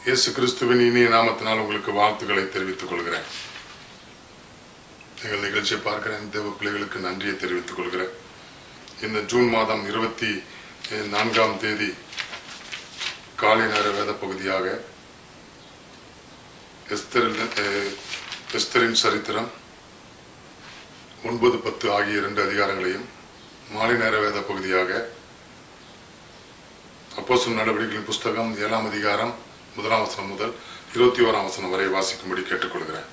இயேசு கிறிஸ்துவின் இனிய நாமத்தினால் உங்களுக்கு வாழ்த்துக்களை தெரிவித்துக் கொள்கிறேன். எங்கள் நிகழ்ச்சியை பார்க்கிற தேவ பிள்ளைகளுக்கு நன்றியை தெரிவித்துக் கொள்கிறேன். இந்த ஜூன் மாதம் 24ஆம் தேதி காலை நேர வேத பகுதியாக எஸ்தரின் சரித்திரம் 9, 10 ஆகிய 2 அதிகாரங்களையும், மாலை நேர வேத பகுதியாக அப்போஸ்தலர் நடவடிக்கைகளின் புஸ்தகம் 7ஆம் அதிகாரம் 1ஆம் வசனம் முதல் 21ஆம் வசனம் வரை வாசிக்கும்படி கேட்டுக்கொள்கிறேன்.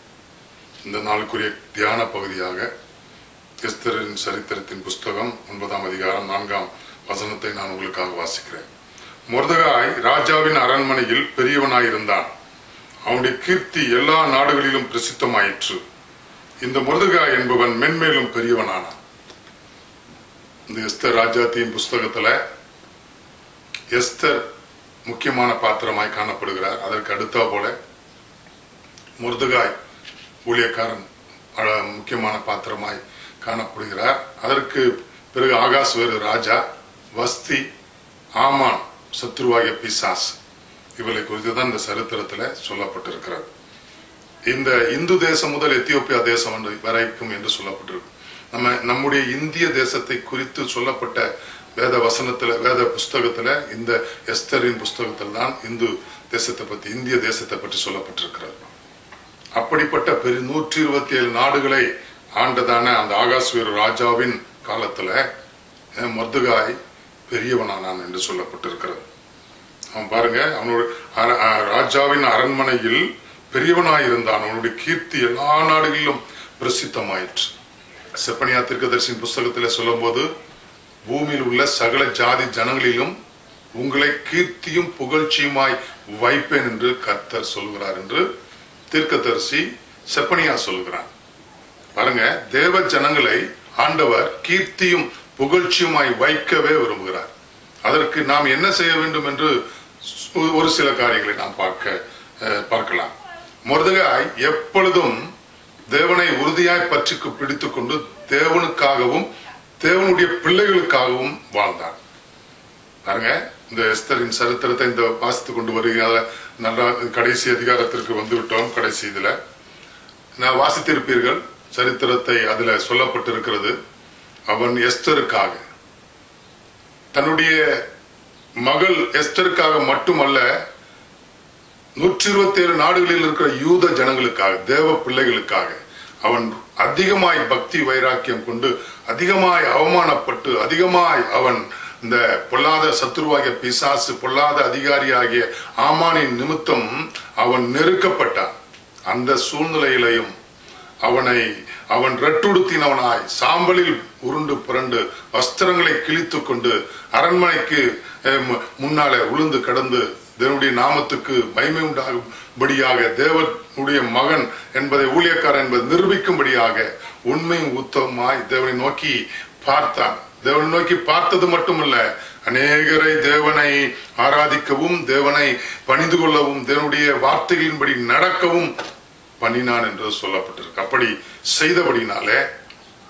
இந்த நாளுக்குரிய தியான பகுதியாக எஸ்தரின் சரித்திரத்தின் புஸ்தகம் 9ஆம் அதிகாரம் 4ஆம் வசனத்தை நான் உங்களுக்காக வாசிக்கிறேன். மொர்தெகாய் ராஜாவின் அரண்மனையில் பெரியவனாயிருந்தான். அவனுடைய கீர்த்தி எல்லா நாடுகளிலும் பிரசித்தமாயிற்று. இந்த மொர்தெகாய் என்பவன் மென்மேலும் பெரியவனானான். இந்த எஸ்தர் ராஜாத்தியின் புஸ்தகத்துல எஸ்தர் முக்கியமான பாத்திரமாய் காணப்படுகிறார். அதற்கு அடுத்த போல மொர்தெகாய் ஊழியக்காரன் முக்கியமான பாத்திரமாய் காணப்படுகிறார். அதற்கு பிறகு ஆகாஸ்வேரு ராஜா, வஸ்தி, ஆமான் சத்ருவாகிய பிசாஸ், இவளை குறித்து தான் இந்த சரித்திரத்துல சொல்லப்பட்டிருக்கிறது. இந்த இந்து தேசம் முதல் எத்தியோப்பியா தேசம் வரைக்கும் என்று சொல்லப்பட்டிருக்கு. நம்முடைய இந்திய தேசத்தை குறித்து சொல்லப்பட்ட வேத வசனத்துல, வேத புஸ்தகத்துல, இந்த எஸ்தரின் புஸ்தகத்தில் தான் இந்து தேசத்தை பற்றி, இந்திய தேசத்தை பற்றி சொல்லப்பட்டிருக்கிறது. அப்படிப்பட்ட 127 நாடுகளை ஆண்டதான அந்த ஆகாஸ்வேரு ராஜாவின் காலத்துல மொர்தெகாய் பெரியவனானான் என்று சொல்லப்பட்டிருக்கிறது. அவன் பாருங்க, அவனோட ராஜாவின் அரண்மனையில் பெரியவனாயிருந்தான். அவனுடைய கீர்த்தி எல்லா நாடுகளிலும் பிரசித்தமாயிற்று. செப்பனியா தீர்க்கதரிசியின் புஸ்தகத்தில் சொல்லும் போது, பூமியில் உள்ள சகல ஜாதி ஜனங்களிலும் உங்களை கீர்த்தியும் புகழ்ச்சியுமாய் வைப்பேன் என்று கர்த்தர் சொல்கிறார் என்று தீர்க்கதரிசி செப்பனியா சொல்கிறான். பாருங்க, தேவ ஜனங்களை ஆண்டவர் கீர்த்தியும் புகழ்ச்சியுமாய் வைக்கவே விரும்புகிறார். அதற்கு நாம் என்ன செய்ய வேண்டும் என்று ஒரு சில காரியங்களை நாம் பார்க்கலாம். மொர்தெகாய் எப்பொழுதும் தேவனை உறுதியாய் பற்றிக்கு பிடித்துக் கொண்டு தேவனுக்காகவும் தேவனுடைய பிள்ளைகளுக்காகவும் வாழ்ந்தார். பாருங்க, இந்த எஸ்தரின் சரித்திரத்தை இந்த வாசித்துக் கொண்டு வருகிற நல்லா கடைசி அதிகாரத்திற்கு வந்துவிட்டோம். கடைசி இதுல நான் வாசித்திருப்பீர்கள் சரித்திரத்தை. அதுல சொல்லப்பட்டிருக்கிறது, அவன் எஸ்தருக்காக, தன்னுடைய மகள் எஸ்தருக்காக மட்டுமல்ல, 127 நாடுகளில் இருக்கிற யூத ஜனங்களுக்காக, தேவ பிள்ளைகளுக்காக அவன் அதிகமாய் பக்தி வைராக்கியம் கொண்டு, அதிகமாய் அவமானப்பட்டு, அதிகமாய் அவன் இந்த பொல்லாத சத்துருவாகிய பிசாசு, பொல்லாத அதிகாரியாகிய ஆமானின் நிமித்தம் அவன் நெருக்கப்பட்டான். அந்த சூழ்நிலையிலையும் அவன் ரெட்டுடுத்தினவனாய், சாம்பலில் உருண்டு புரண்டு, வஸ்திரங்களை கிழித்து கொண்டு, அரண்மனைக்கு முன்னாலே உளுந்து கடந்து, தேவனுடைய நாமத்துக்கு மகிமை உண்டாகும்படியாக, தேவனுடைய மகன் என்பதை, ஊழியக்காரன் என்பதை நிரூபிக்கும்படியாக உண்மையும் உத்தமமாய் தேவனை நோக்கி பார்த்தான். தேவனை நோக்கி பார்த்தது மட்டுமல்ல, அநேகரை தேவனை ஆராதிக்கவும், தேவனை பணிந்து கொள்ளவும், தேவனுடைய வார்த்தைகளின்படி நடக்கவும் பண்ணினான் என்று சொல்லப்பட்டிருக்கு. அப்படி செய்தபடினாலே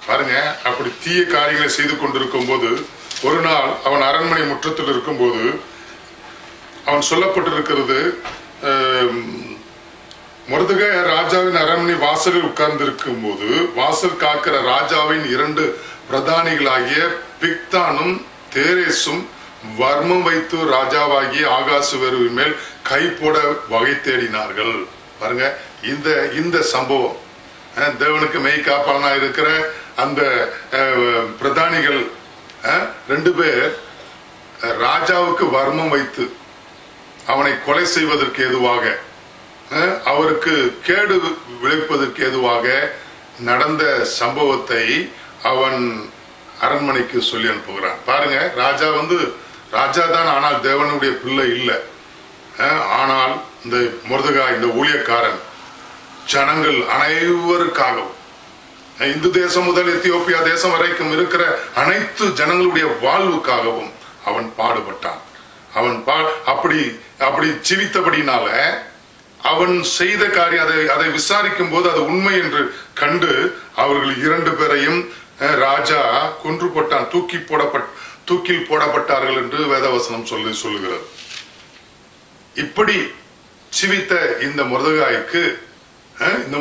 பாருங்க, அப்படி தீய காரியங்களை செய்து கொண்டிருக்கும் போது, ஒரு நாள் அவன் அரண்மனை முற்றத்தில் இருக்கும்போது அவன் சொல்லப்பட்டிருக்கிறது, மொர்தெகாய் ராஜாவின் அரண்மனை வாசலில் உட்கார்ந்திருக்கும் போது, வாசல் காக்கிற ராஜாவின் 2 பிரதானிகளாகிய பிக்தானும் தேரேசும் வர்மம் வைத்து ராஜாவாகிய ஆகாசுவேருவின் மேல் கை போட வகை தேடினார்கள். பாருங்க, இந்த சம்பவம், தேவனுக்கு மெய்காப்பாளனா இருக்கிற அந்த பிரதானிகள் 2 பேர் ராஜாவுக்கு வர்மம் வைத்து அவனை கொலை செய்வதற்கு ஏதுவாக, அவருக்கு கேடு விளைப்பதற்கு ஏதுவாக நடந்த சம்பவத்தை அவன் அரண்மனைக்கு சொல்லி அனுப்புகிறான். பாருங்க, ராஜா தான், ஆனால் தேவனுடைய பிள்ளை இல்லை. ஆனால் இந்த மொர்தெகாய், இந்த ஊழியக்காரன், ஜனங்கள் அனைவருக்காகவும், இந்து தேசம் முதல் எத்தியோப்பியா தேசம் வரைக்கும் இருக்கிற அனைத்து ஜனங்களுடைய வாழ்வுக்காகவும் அவன் பாடுபட்டான். அவன் அப்படி ஜீவித்தபடினால அவன் செய்த காரியம், அதை விசாரிக்கும் போது அது உண்மை என்று கண்டு அவர்கள் 2 பேரையும் ராஜா கொன்று போட்டான், தூக்கில் போடப்பட்டார்கள் என்று வேதவசனம் சொல்லுகிறது. இப்படி ஜீவித்த இந்த மொர்தெகாய்க்கு இந்த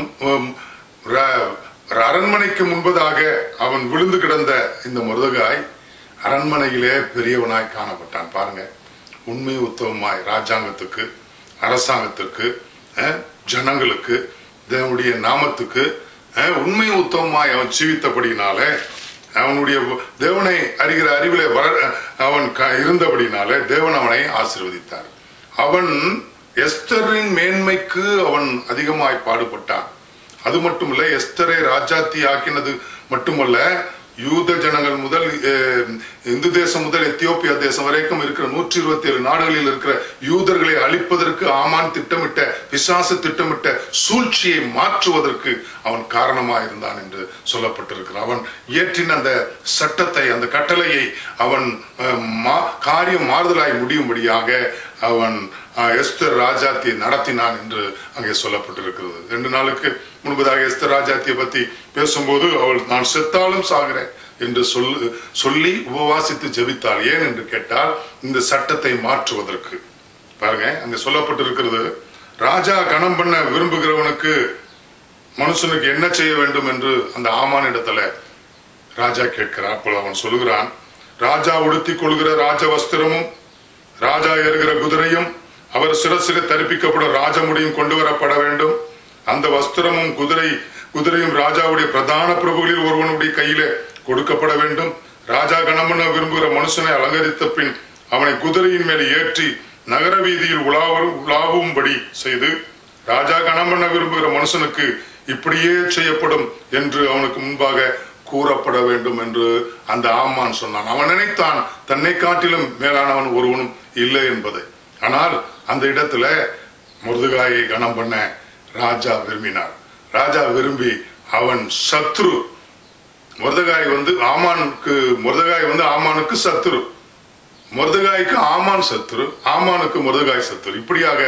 அரண்மனைக்கு முன்பதாக அவன் விழுந்து கிடந்த இந்த மொர்தெகாய் அரண்மனையிலே பெரியவனாய் காணப்பட்டான். பாருங்க, உண்மை உத்தவமாய் ராஜாங்கத்துக்கு, அரசாங்கத்திற்கு, ஜனங்களுக்கு, தேவனுடைய நாமத்துக்கு உண்மை உத்தவமாய் அவன் ஜீவித்தபடினாலே, அவனுடைய தேவனை அறிகிற அறிவிலே அவன் இருந்தபடினாலே தேவன் அவனை ஆசீர்வதித்தார். அவன் எஸ்தரின் மேன்மைக்கு அவன் அதிகமாய் பாடுபட்டான். அது மட்டுமல்ல, எஸ்தரை ராஜாத்தி ஆக்கினது மட்டுமல்ல, யூத ஜனங்கள் முதல் இந்து தேசம் முதல் எத்தியோப்பியா தேசம் வரைக்கும் இருக்கிற 127 நாடுகளில் இருக்கிற யூதர்களை அழிப்பதற்கு ஆமான் திட்டமிட்ட, பிசாசு திட்டமிட்ட சூழ்ச்சியை மாற்றுவதற்கு அவன் காரணமாக இருந்தான் என்று சொல்லப்பட்டிருக்கிறான். அவன் இயற்றின அந்த சட்டத்தை, அந்த கட்டளையை அவன் காரியம் மாறுதலாய் முடியும்படியாக அவன் எஸ்தர் ராஜாத்தியை நடத்தினான் என்று அங்கே சொல்லப்பட்டிருக்கிறது. 2 நாளுக்கு முன்பதாக எஸ்தர் ராஜாத்தியை பத்தி பேசும்போது அவள் நான் செத்தாலும் சாகிறேன் என்று சொல்லி உபவாசித்து ஜெபித்தாள். ஏன் என்று கேட்டால் இந்த சட்டத்தை மாற்றுவதற்கு. பாருங்க, அங்க சொல்லப்பட்டிருக்கிறது, ராஜா கணம் பண்ண விரும்புகிறவனுக்கு மனுஷனுக்கு என்ன செய்ய வேண்டும் என்று அந்த ஆமானிடத்துல ராஜா கேட்கிறார். அப்பொழுது அவன் சொல்லுகிறான், ராஜா உடுத்திக் கொள்கிற ராஜ வஸ்திரமும் ராஜா ஏறுகிற குதிரையும் அவர் சிரசில தரிப்பிக்கப்படும் ராஜமுடியும் கொண்டு வரப்பட வேண்டும். அந்த வஸ்திரமும் குதிரையும் ராஜாவுடைய பிரதான பிரபுகளில் ஒருவனுடைய கையில கொடுக்கப்பட வேண்டும். ராஜா கணம் பண்ண விரும்புகிற மனுஷனை அலங்கரித்த பின் அவனை குதிரையின் மேல் ஏற்றி நகர வீதியில் உலாவும்படி செய்து, ராஜா கணம் பண்ண விரும்புகிற மனுஷனுக்கு இப்படியே செய்யப்படும் என்று அவனுக்கு முன்பாக கூறப்பட வேண்டும் என்று அந்த ஆமான் சொன்னான். அவன் நினைத்தான் தன்னை காட்டிலும் மேலானவன் ஒருவனும் இல்லை என்பதை. ஆனால் அந்த இடத்துல மொர்தெகாயை கணம் பண்ண ராஜா விரும்பினார். ராஜா விரும்பி அவன் சத்ரு, மொர்தெகாய் ஆமானுக்கு சத்ரு, மொர்தெகாய்க்கு ஆமான் சத்ரு, ஆமானுக்கு மொர்தெகாய் சத்ரு. இப்படியாக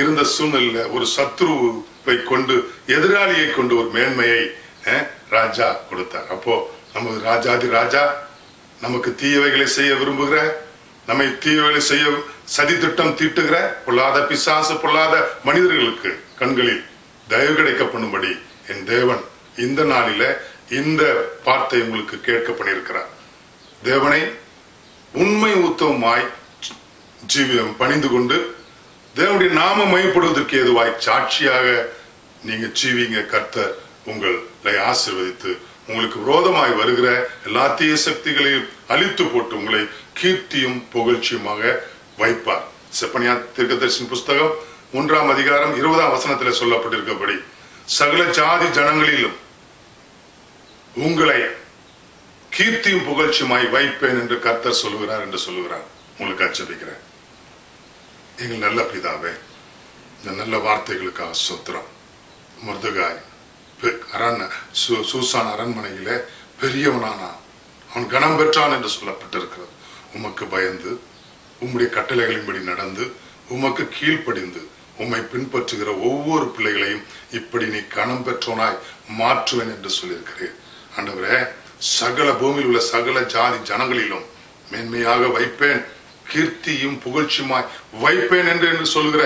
இருந்த சூழ்நிலையில ஒரு சத்ருவை கொண்டு, எதிராளியை கொண்டு ஒரு மேன்மையை ராஜா கொடுத்தார். அப்போ நமது ராஜாதி ராஜா நமக்கு தீயவைகளை செய்ய விரும்புகிற, நம்மை தீயவைகளை செய்ய சதி திட்டம் தீட்டுகிற பொல்லாத பிசாசு, பொல்லாத மனிதர்களுக்கு கண்களில் தயவு கிடைக்க பண்ணும்படி என் தேவன் இந்த நாளில இந்த வார்த்தை உங்களுக்கு கேட்க பண்ணியிருக்கிறார். தேவனை உண்மை உத்தவமாய் பணிந்து கொண்டு தேவனுடைய நாம மையப்படுவதற்கு ஏதுவாய் சாட்சியாக நீங்க ஜீவிங்க. கர்த்தர் உங்களை ஆசீர்வதித்து உங்களுக்கு விரோதமாய் வருகிற எல்லா தீய சக்திகளையும் அழித்து போட்டு உங்களை கீர்த்தியும் புகழ்ச்சியுமாக வைப்பார். செப்பனியா தீர்க்கதரிசன புஸ்தகம் 3ஆம் அதிகாரம் 20ஆம் வசனத்தில் சொல்லப்பட்டிருக்கபடி சகல ஜாதி ஜனங்களிலும் உங்களை கீர்த்தியும் புகழ்ச்சியுமாய் வைப்பேன் என்று கர்த்தர் சொல்லுகிறார் என்று சொல்லுகிறார். உங்களுக்கு அச்சபிக்கிறேன். எங்கள் நல்ல பிதாவே, இந்த நல்ல வார்த்தைகளுக்காக ஸ்தோத்திரம். மொர்தெகாய் சூசான் அரண்மனையில பெரியவனானான், அவன் கணம் பெற்றான் என்று சொல்லப்பட்டிருக்கிறது. உமக்கு பயந்து, உம்முடைய கட்டளைகளின்படி நடந்து, உமக்கு கீழ்ப்படிந்து, உம்மை பின்பற்றுகிற ஒவ்வொரு பிள்ளைகளையும் இப்படி நீ கணம் பெற்றோனாய் மாற்றுவேன் என்று சொல்லியிருக்கிறேன். ஆண்டவரே, சகல பூமியில் உள்ள சகல ஜாதி ஜனங்களிலும் மேன்மையாக வைப்பேன், கீர்த்தியும் புகழ்ச்சியுமாய் வைப்பேன் என்று சொல்கிற